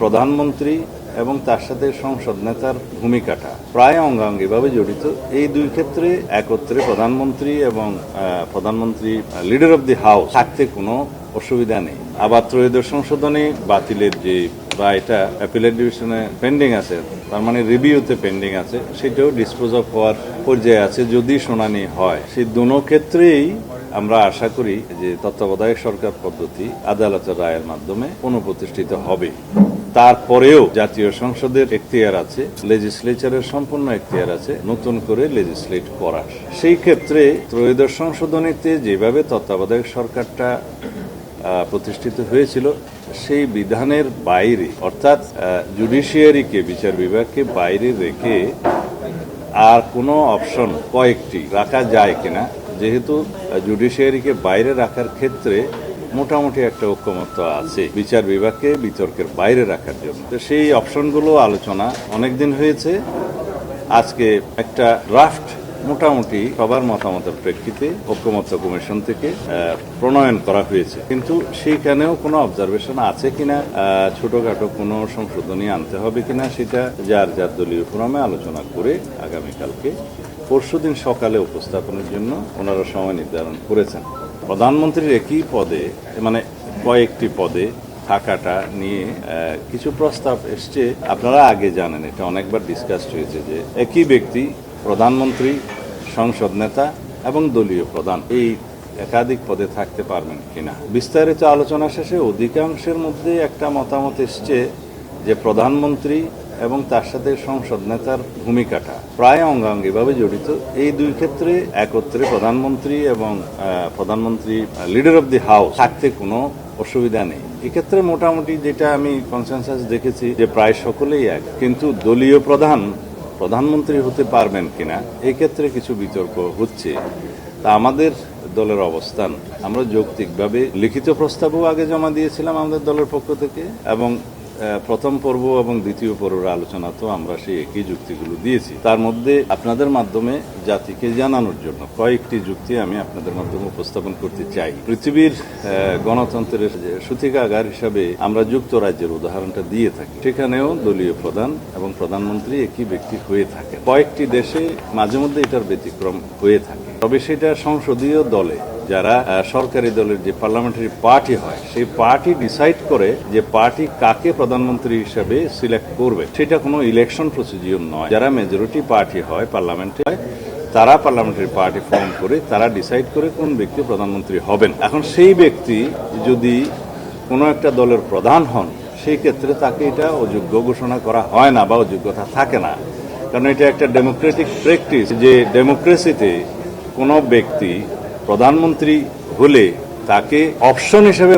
প্রধানমন্ত্রী এবং তার সাথে সংসদ নেতার ভূমিকাটা প্রায় অঙ্গাঙ্গিভাবে জড়িত। এই দুই ক্ষেত্রে একত্রে প্রধানমন্ত্রী এবং প্রধানমন্ত্রী লিডার অব দি হাউস থাকতে কোনো অসুবিধা নেই। আবার ত্রয়োদশ সংশোধনী বাতিলের যে বা এটা অ্যাপিলেট ডিভিশনে পেন্ডিং আছে, তার মানে রিভিউতে পেন্ডিং আছে, সেটাও ডিসপোজ অফ হওয়ার পর্যায়ে আছে যদি শুনানি হয়। সেই দুটো ক্ষেত্রেই আমরা আশা করি যে তত্ত্বাবধায়ক সরকার পদ্ধতি আদালতের রায়ের মাধ্যমে পুনঃপ্রতিষ্ঠিত হবে। তারপরেও জাতীয় সংসদের এখতিয়ার আছে, লেজিসলেচারের সম্পূর্ণ এখতিয়ার আছে নতুন করে লেজিসলেট করার। সেই ক্ষেত্রে ত্রয়োদশ সংশোধনীতে যেভাবে তত্ত্বাবধায়ক সরকারটা প্রতিষ্ঠিত হয়েছিল সেই বিধানের বাইরে, অর্থাৎ জুডিশিয়ারিকে, বিচার বিভাগকে বাইরে রেখে আর কোনো অপশন কয়েকটি রাখা যায় কিনা, যেহেতু জুডিশিয়ারিকে বাইরে রাখার ক্ষেত্রে মোটামুটি একটা ঐক্যমত্য আছে বিচার বিভাগকে বিতর্কের বাইরে রাখার জন্য। তো সেই অপশনগুলো আলোচনা অনেকদিন হয়েছে। আজকে একটা ড্রাফট মোটামুটি সবার মতামতের প্রেক্ষিতে ঐক্যমত্য কমিশন থেকে প্রণয়ন করা হয়েছে, কিন্তু সেইখানেও কোনো অবজারভেশন আছে কিনা, ছোটখাটো কোনো সংশোধনী আনতে হবে কিনা, সেটা যার যার দলীয় ফোরামে আলোচনা করে আগামীকালকে পরশুদিন সকালে উপস্থাপনের জন্য ওনারা সময় নির্ধারণ করেছেন। প্রধানমন্ত্রীর একই পদে, মানে কয়েকটি পদে থাকাটা নিয়ে কিছু প্রস্তাব এসছে। আপনারা আগে জানেন, এটা অনেকবার ডিসকাসড হয়েছে যে একই ব্যক্তি প্রধানমন্ত্রী, সংসদ নেতা এবং দলীয় প্রধান এই একাধিক পদে থাকতে পারবেন কিনা। বিস্তারিত আলোচনা শেষে অধিকাংশের মধ্যে একটা মতামত এসছে যে প্রধানমন্ত্রী এবং তার সাথে সংসদ নেতার ভূমিকাটা প্রায় অঙ্গাঙ্গিভাবে জড়িত। এই দুই ক্ষেত্রে একত্রে প্রধানমন্ত্রী এবং প্রধানমন্ত্রী লিডার অব দি হাউস থাকতে কোনো অসুবিধা নেই। এক্ষেত্রে মোটামুটি যেটা আমি কনসেনসাস দেখেছি যে প্রায় সকলেই এক, কিন্তু দলীয় প্রধানমন্ত্রী হতে পারবেন কিনা এই ক্ষেত্রে কিছু বিতর্ক হচ্ছে। তা আমাদের দলের অবস্থান, আমরা যৌক্তিকভাবে লিখিত প্রস্তাবও আগে জমা দিয়েছিলাম আমাদের দলের পক্ষ থেকে, এবং প্রথম পর্ব এবং দ্বিতীয় পর্বের আলোচনা তো আমরা সেই একই যুক্তিগুলো দিয়েছি। তার মধ্যে আপনাদের মাধ্যমে জাতিকে জানানোর জন্য কয়েকটি যুক্তি আমি আপনাদের মাধ্যমে উপস্থাপন করতে চাই। পৃথিবীর গণতন্ত্রের সূতিকাগার হিসাবে আমরা যুক্তরাজ্যের উদাহরণটা দিয়ে থাকি, সেখানেও দলীয় প্রধান এবং প্রধানমন্ত্রী একই ব্যক্তি হয়ে থাকে। কয়েকটি দেশে মাঝে মধ্যে এটার ব্যতিক্রম হয়ে থাকে, তবে সেটা সংসদীয় দলে যারা সরকারি দলের যে পার্লামেন্টারি পার্টি হয়, সেই পার্টি ডিসাইড করে যে পার্টি কাকে প্রধানমন্ত্রী হিসেবে সিলেক্ট করবে। সেটা কোনো ইলেকশন প্রসিডিউর নয়। যারা মেজরিটি পার্টি হয়, পার্লামেন্টে হয়, তারা পার্লামেন্টারি পার্টি ফর্ম করে তারা ডিসাইড করে কোন ব্যক্তি প্রধানমন্ত্রী হবেন। এখন সেই ব্যক্তি যদি কোনো একটা দলের প্রধান হন, সেই ক্ষেত্রে তাকে এটা অযোগ্য ঘোষণা করা হয় না বা অযোগ্যতা থাকে না, কারণ এটা একটা ডেমোক্রেটিক প্র্যাকটিস যে ডেমোক্রেসিতে কোনো ব্যক্তি প্রধানমন্ত্রী হলে তাকে অপশন হিসেবে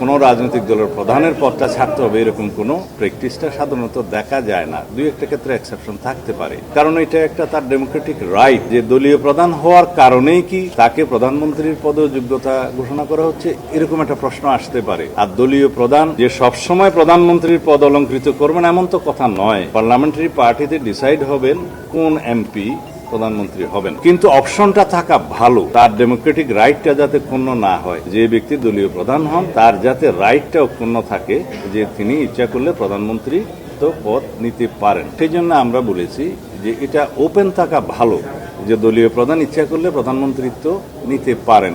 কোনো রাজনৈতিক দলের প্রধানের পদটা ছাড়তে হবে, এরকম কোনো প্র্যাকটিসটা সাধারণত দেখা যায় না। দুই একটা ক্ষেত্রে এক্সেপশন থাকতে পারে, কারণ এটা একটা তার ডেমোক্রেটিক রাইট যে দলীয় প্রধান হওয়ার কারণেই কি তাকে প্রধানমন্ত্রীর পদে যোগ্যতা ঘোষণা করা হচ্ছে, এরকম একটা প্রশ্ন আসতে পারে। আর দলীয় প্রধান যে সবসময় প্রধানমন্ত্রীর পদ অলঙ্কৃত করবেন এমন তো কথা নয়। পার্লামেন্টারি পার্টিতে ডিসাইড হবেন কোন এমপি প্রধানমন্ত্রী হবেন, কিন্তু অপশনটা থাকা ভালো, তার ডেমোক্রেটিক রাইটটা যাতে ক্ষুণ্ণ না হয়। যে ব্যক্তি দলীয় প্রধান হন তার যাতে রাইটটা অক্ষুণ্ণ থাকে যে তিনি ইচ্ছা করলে প্রধানমন্ত্রী তো পদ নিতে পারেন। সেই জন্য আমরা বলেছি যে এটা ওপেন থাকা ভালো, যে দলীয় প্রধান ইচ্ছা করলে প্রধানমন্ত্রিত্ব নিতে পারেন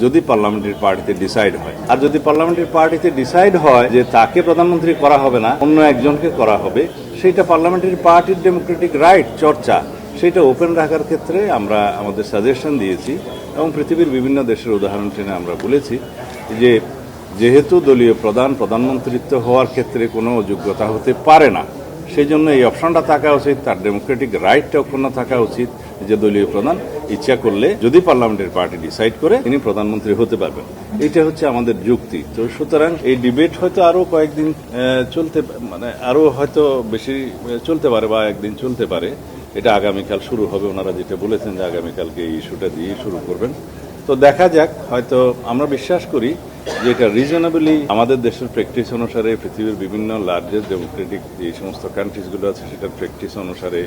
যদি পার্লামেন্টারি পার্টিতে ডিসাইড হয়। আর যদি পার্লামেন্টারি পার্টিতে ডিসাইড হয় যে তাকে প্রধানমন্ত্রী করা হবে না, অন্য একজনকে করা হবে, সেটা পার্লামেন্টারি পার্টির ডেমোক্রেটিক রাইট চর্চা, সেটা ওপেন রাখার ক্ষেত্রে আমরা আমাদের সাজেশন দিয়েছি এবং পৃথিবীর বিভিন্ন দেশের উদাহরণ টেনে আমরা বলেছি যে যেহেতু দলীয় প্রধানমন্ত্রিত্ব হওয়ার ক্ষেত্রে কোনো যোগ্যতা হতে পারে না, সেই জন্য এই অপশনটা থাকা উচিত, তার ডেমোক্রেটিক রাইটটা অক্ষুণ্ণ থাকা উচিত যে দলীয় প্রধান ইচ্ছা করলে যদি পার্লামেন্টারি পার্টি ডিসাইড করে তিনি প্রধানমন্ত্রী হতে পারবেন। এটা হচ্ছে আমাদের যুক্তি। তো সুতরাং এই ডিবেট হয়তো আরো কয়েকদিন আরো হয়তো বেশি চলতে পারে বা একদিন চলতে পারে। এটা আগামীকাল শুরু হবে, ওনারা যেটা বলেছেন যে আগামীকালকে এই ইস্যুটা দিয়ে শুরু করবেন। তো দেখা যাক, হয়তো আমরা বিশ্বাস করি যে এটা রিজনেবলি আমাদের দেশের প্র্যাকটিস অনুসারে, পৃথিবীর বিভিন্ন লার্জেস্ট ডেমোক্রেটিক যে সমস্ত কান্ট্রিজগুলো আছে সেটার প্র্যাকটিস অনুসারে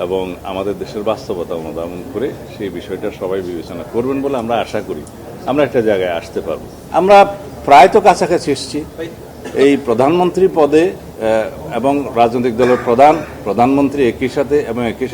এবং আমাদের দেশের বাস্তবতা অনুধাবন করে সেই বিষয়টা সবাই বিবেচনা করবেন বলে আমরা আশা করি আমরা একটা জায়গায় আসতে পারবো। আমরা প্রায় তো কাছাকাছি এসেছি। এই প্রধানমন্ত্রী পদে এবং রাজনৈতিক দলের প্রধানমন্ত্রী একই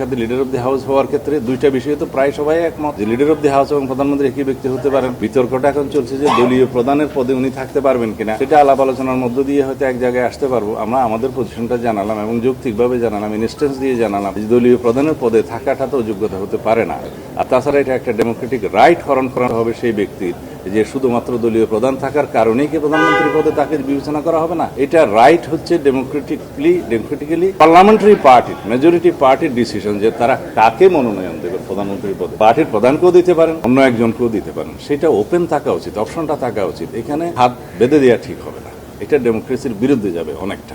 সাথে লিডার অব দি হাউস হওয়ার ক্ষেত্রে দুইটা বিষয়ে তো প্রায় সবাই একমত যে লিডার অব দি হাউস এবং প্রধানমন্ত্রী একই ব্যক্তি হতে পারেন। বিতর্কটা এখন চলছে যে দলীয় প্রধানের পদে উনি থাকতে পারবেন কিনা, সেটা আলাপ আলোচনার মধ্য দিয়ে হয়তো এক জায়গায় আসতে পারবো। আমরা আমাদের পজিশনটা জানালাম এবং যৌক্তিকভাবে জানালাম, ইনস্টেন্স দিয়ে জানালাম যে দলীয় প্রধানের পদে থাকাটা তো যোগ্যতা হতে পারে না। আর তাছাড়া এটা একটা ডেমোক্রেটিক রাইট হরণ করা হবে সেই ব্যক্তির, যে শুধুমাত্র দলীয় প্রধান থাকার কারণেই কি প্রধানমন্ত্রী পদে তাকে বিবেচনা করা হবে না। এটা রাইট হচ্ছে ডেমোক্রেটিক্যালি পার্লামেন্টারি পার্টির মেজরিটি পার্টির ডিসিশন যে তারা কাকে মনোনয়ন দেবে প্রধানমন্ত্রীর পদে। পার্টির প্রধানকেও দিতে পারেন, অন্য একজনকেও দিতে পারেন, সেটা ওপেন থাকা উচিত, অপশনটা থাকা উচিত। এখানে হাত বেঁধে দেওয়া ঠিক হবে না, এটা ডেমোক্রেসির বিরুদ্ধে যাবে অনেকটা।